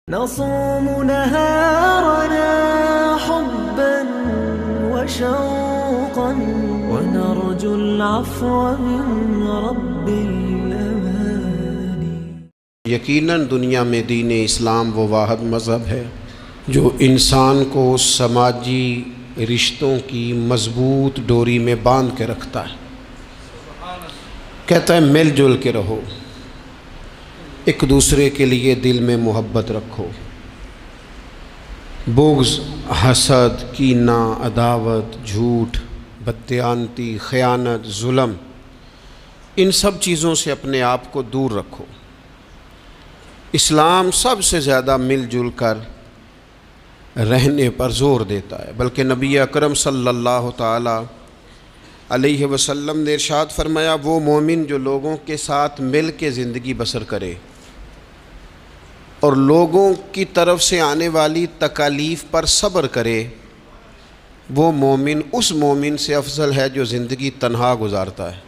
نصوم نهارنا حبا وشوقا ونرجو العفو من رب الأماني۔ یقیناً دنیا میں دین اسلام وہ واحد مذہب ہے جو انسان کو سماجی رشتوں کی مضبوط ڈوری میں باندھ کے رکھتا ہے۔ کہتا ہے مل جل کے رہو، ایک دوسرے کے لیے دل میں محبت رکھو، بغض، حسد، کینہ، عداوت، جھوٹ، بددیانتی، خیانت، ظلم، ان سب چیزوں سے اپنے آپ کو دور رکھو۔ اسلام سب سے زیادہ مل جل کر رہنے پر زور دیتا ہے، بلکہ نبی اکرم صلی اللہ تعالی علیہ وسلم نے ارشاد فرمایا، وہ مومن جو لوگوں کے ساتھ مل کے زندگی بسر کرے اور لوگوں کی طرف سے آنے والی تکالیف پر صبر کرے، وہ مومن اس مومن سے افضل ہے جو زندگی تنہا گزارتا ہے۔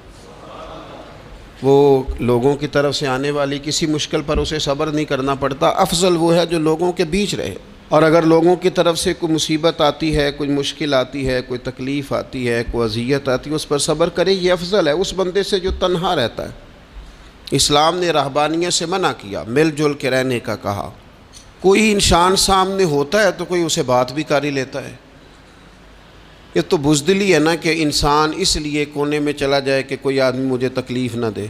وہ لوگوں کی طرف سے آنے والی کسی مشکل پر اسے صبر نہیں کرنا پڑتا، افضل وہ ہے جو لوگوں کے بیچ رہے۔ اور اگر لوگوں کی طرف سے کوئی مصیبت آتی ہے، کوئی مشکل آتی ہے، کوئی تکلیف آتی ہے، کوئی اذیت آتی ہے، اس پر صبر کرے، یہ افضل ہے اس بندے سے جو تنہا رہتا ہے۔ اسلام نے رہبانیت سے منع کیا، مل جل کے رہنے کا کہا۔ کوئی انسان سامنے ہوتا ہے تو کوئی اسے بات بھی کر ہی لیتا ہے۔ یہ تو بزدلی ہے نا کہ انسان اس لیے کونے میں چلا جائے کہ کوئی آدمی مجھے تکلیف نہ دے۔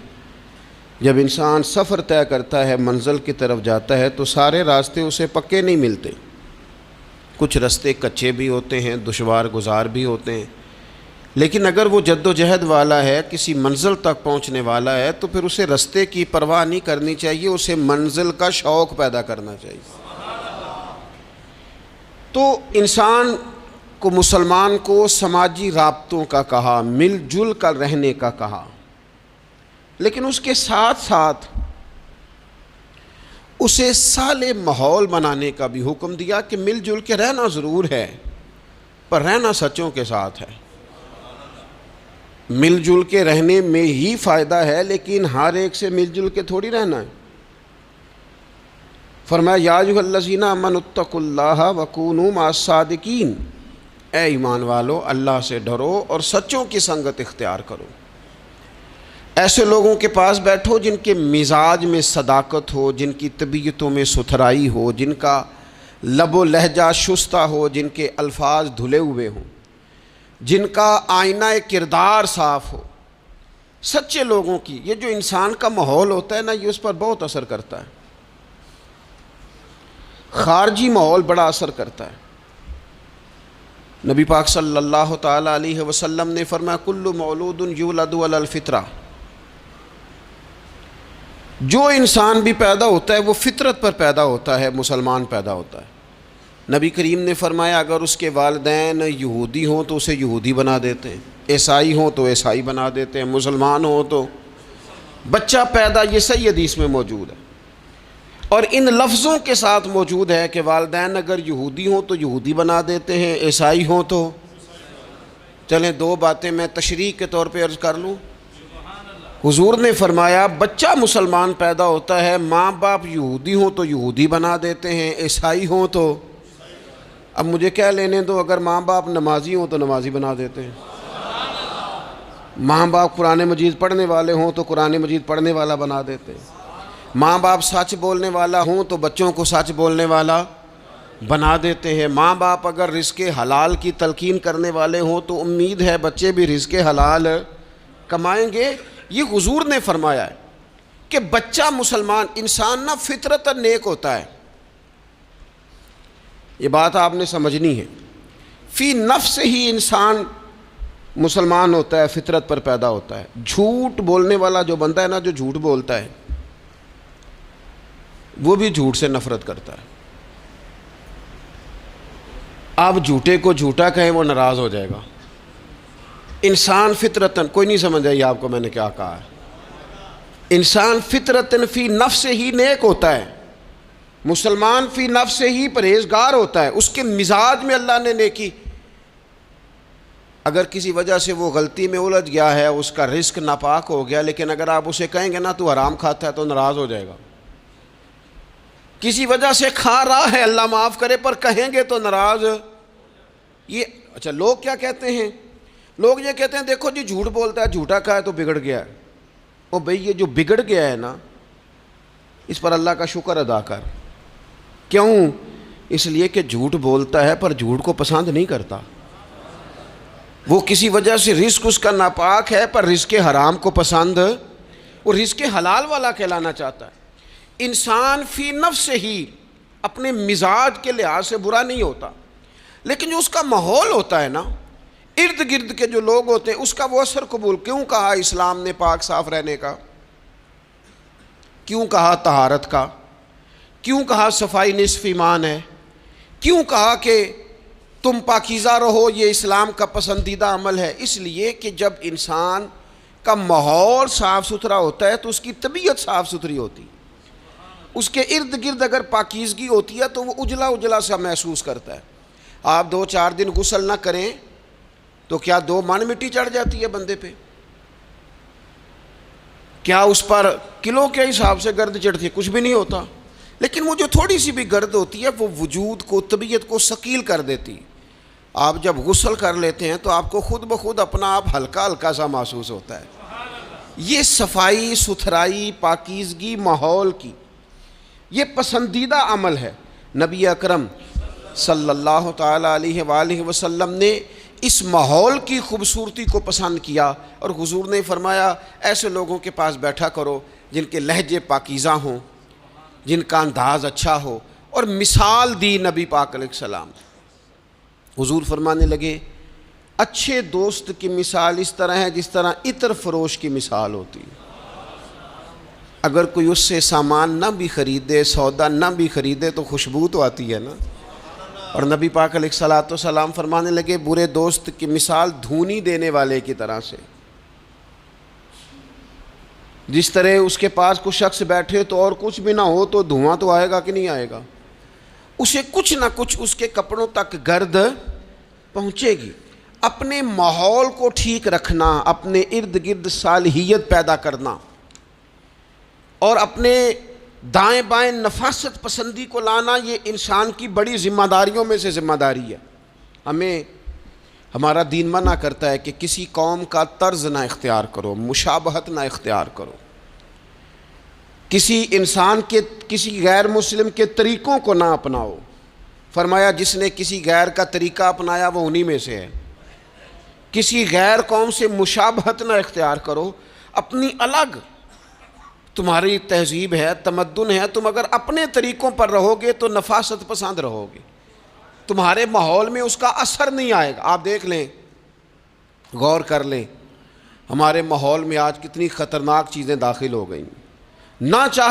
جب انسان سفر طے کرتا ہے، منزل کی طرف جاتا ہے، تو سارے راستے اسے پکے نہیں ملتے، کچھ راستے کچے بھی ہوتے ہیں، دشوار گزار بھی ہوتے ہیں، لیکن اگر وہ جد و جہد والا ہے، کسی منزل تک پہنچنے والا ہے، تو پھر اسے راستے کی پرواہ نہیں کرنی چاہیے، اسے منزل کا شوق پیدا کرنا چاہیے۔ تو انسان کو، مسلمان کو سماجی رابطوں کا کہا، مل جل کر رہنے کا کہا، لیکن اس کے ساتھ ساتھ اسے صالح ماحول بنانے کا بھی حکم دیا کہ مل جل کے رہنا ضرور ہے، پر رہنا سچوں کے ساتھ ہے۔ مل جل کے رہنے میں ہی فائدہ ہے، لیکن ہر ایک سے مل جل کے تھوڑی رہنا ہے۔ فرمایا، یا ایھا الذین آمنوا اتقوا اللہ وکونوا مع الصادقین، اے ایمان والو اللہ سے ڈرو اور سچوں کی سنگت اختیار کرو۔ ایسے لوگوں کے پاس بیٹھو جن کے مزاج میں صداقت ہو، جن کی طبیعتوں میں ستھرائی ہو، جن کا لب و لہجہ شستہ ہو، جن کے الفاظ دھلے ہوئے ہوں، جن کا آئینہ کردار صاف ہو۔ سچے لوگوں کی یہ جو انسان کا ماحول ہوتا ہے نا، یہ اس پر بہت اثر کرتا ہے۔ خارجی ماحول بڑا اثر کرتا ہے۔ نبی پاک صلی اللہ تعالی علیہ وسلم نے فرمایا، کل مولود یولد علی الفطرہ، جو انسان بھی پیدا ہوتا ہے وہ فطرت پر پیدا ہوتا ہے، مسلمان پیدا ہوتا ہے۔ نبی کریم نے فرمایا، اگر اس کے والدین یہودی ہوں تو اسے یہودی بنا دیتے ہیں، عیسائی ہوں تو عیسائی بنا دیتے ہیں، مسلمان ہوں تو بچہ پیدا، یہ صحیح حدیث میں موجود ہے۔ اور ان لفظوں کے ساتھ موجود ہے کہ والدین اگر یہودی ہوں تو یہودی بنا دیتے ہیں، عیسائی ہوں تو۔ چلیں دو باتیں میں تشریح کے طور پہ عرض کر لوں۔ حضور نے فرمایا، بچہ مسلمان پیدا ہوتا ہے، ماں باپ یہودی ہوں تو یہودی بنا دیتے ہیں، عیسائی ہوں تو۔ اب مجھے کیا لینے دو، اگر ماں باپ نمازی ہوں تو نمازی بنا دیتے ہیں، ماں باپ قرآن مجید پڑھنے والے ہوں تو قرآن مجید پڑھنے والا بنا دیتے ہیں، ماں باپ سچ بولنے والا ہوں تو بچوں کو سچ بولنے والا بنا دیتے ہیں، ماں باپ اگر رزق حلال کی تلقین کرنے والے ہوں تو امید ہے بچے بھی رزق حلال کمائیں گے۔ یہ حضور نے فرمایا ہے کہ بچہ مسلمان، انسان نہ فطرت نیک ہوتا ہے، یہ بات آپ نے سمجھنی ہے۔ فی نفس ہی انسان مسلمان ہوتا ہے، فطرت پر پیدا ہوتا ہے۔ جھوٹ بولنے والا جو بندہ ہے نا، جو جھوٹ بولتا ہے، وہ بھی جھوٹ سے نفرت کرتا ہے۔ آپ جھوٹے کو جھوٹا کہیں وہ ناراض ہو جائے گا۔ انسان فطرتاً، کوئی نہیں سمجھ آئی آپ کو میں نے کیا کہا ہے؟ انسان فطرتاً فی نفس ہی نیک ہوتا ہے، مسلمان فی نفس ہی پرہیزگار ہوتا ہے، اس کے مزاج میں اللہ نے نیکی۔ اگر کسی وجہ سے وہ غلطی میں الجھ گیا ہے، اس کا رزق ناپاک ہو گیا، لیکن اگر آپ اسے کہیں گے نا تو حرام کھاتا ہے، تو ناراض ہو جائے گا۔ کسی وجہ سے کھا رہا ہے، اللہ معاف کرے، پر کہیں گے تو ناراض. یہ اچھا لوگ کیا کہتے ہیں؟ لوگ یہ کہتے ہیں دیکھو جی جھوٹ بولتا ہے، جھوٹا کھایا تو بگڑ گیا ہے. او بھئی یہ جو بگڑ گیا ہے نا، اس پر اللہ کا شکر ادا کر. کیوں؟ اس لیے کہ جھوٹ بولتا ہے پر جھوٹ کو پسند نہیں کرتا. وہ کسی وجہ سے رزق اس کا ناپاک ہے پر رزق حرام کو پسند، اور رزق حلال والا کہلانا چاہتا ہے. انسان فی نفس سے ہی اپنے مزاج کے لحاظ سے برا نہیں ہوتا، لیکن جو اس کا ماحول ہوتا ہے نا، ارد گرد کے جو لوگ ہوتے ہیں، اس کا وہ اثر قبول. کیوں کہا اسلام نے پاک صاف رہنے کا؟ کیوں کہا طہارت کا؟ کیوں کہا صفائی نصف ایمان ہے؟ کیوں کہا کہ تم پاکیزہ رہو، یہ اسلام کا پسندیدہ عمل ہے؟ اس لیے کہ جب انسان کا ماحول صاف ستھرا ہوتا ہے تو اس کی طبیعت صاف ستھری ہوتی ہے. اس کے ارد گرد اگر پاکیزگی ہوتی ہے تو وہ اجلا اجلا سا محسوس کرتا ہے. آپ 2-4 دن غسل نہ کریں تو کیا 2 من مٹی چڑھ جاتی ہے بندے پہ؟ کیا اس پر کلو کے حساب سے گرد چڑھتی ہے؟ کچھ بھی نہیں ہوتا. لیکن وہ جو تھوڑی سی بھی گرد ہوتی ہے وہ وجود کو، طبیعت کو ثقیل کر دیتی. آپ جب غسل کر لیتے ہیں تو آپ کو خود بخود اپنا آپ ہلکا ہلکا سا محسوس ہوتا ہے. یہ صفائی ستھرائی پاکیزگی ماحول کی یہ پسندیدہ عمل ہے. نبی اکرم صلی اللہ تعالیٰ علیہ وآلہ وسلم نے اس ماحول کی خوبصورتی کو پسند کیا، اور حضور نے فرمایا ایسے لوگوں کے پاس بیٹھا کرو جن کے لہجے پاکیزہ ہوں، جن کا انداز اچھا ہو. اور مثال دی نبی پاک علیہ السلام. حضور فرمانے لگے اچھے دوست کی مثال اس طرح ہے جس طرح عطر فروش کی مثال ہوتی ہے. اگر کوئی اس سے سامان نہ بھی خریدے، سودا نہ بھی خریدے، تو خوشبو تو آتی ہے نا. اور نبی پاک علیہ الصلوۃ والسلام فرمانے لگے برے دوست کی مثال دھونی دینے والے کی طرح سے. جس طرح اس کے پاس کچھ شخص بیٹھے تو اور کچھ بھی نہ ہو تو دھواں تو آئے گا کہ نہیں آئے گا، اسے کچھ نہ کچھ اس کے کپڑوں تک گرد پہنچے گی. اپنے ماحول کو ٹھیک رکھنا، اپنے ارد گرد صالحیت پیدا کرنا، اور اپنے دائیں بائیں نفاست پسندی کو لانا، یہ انسان کی بڑی ذمہ داریوں میں سے ذمہ داری ہے. ہمیں ہمارا دین منع کرتا ہے کہ کسی قوم کا طرز نہ اختیار کرو، مشابہت نہ اختیار کرو، کسی انسان کے، کسی غیر مسلم کے طریقوں کو نہ اپناؤ. فرمایا جس نے کسی غیر کا طریقہ اپنایا وہ انہی میں سے ہے. کسی غیر قوم سے مشابہت نہ اختیار کرو، اپنی الگ تمہاری تہذیب ہے، تمدن ہے، تم اگر اپنے طریقوں پر رہو گے تو نفاست پسند رہو گے، تمہارے ماحول میں اس کا اثر نہیں آئے گا. آپ دیکھ لیں، غور کر لیں، ہمارے ماحول میں آج کتنی خطرناک چیزیں داخل ہو گئیں. نہ چاہ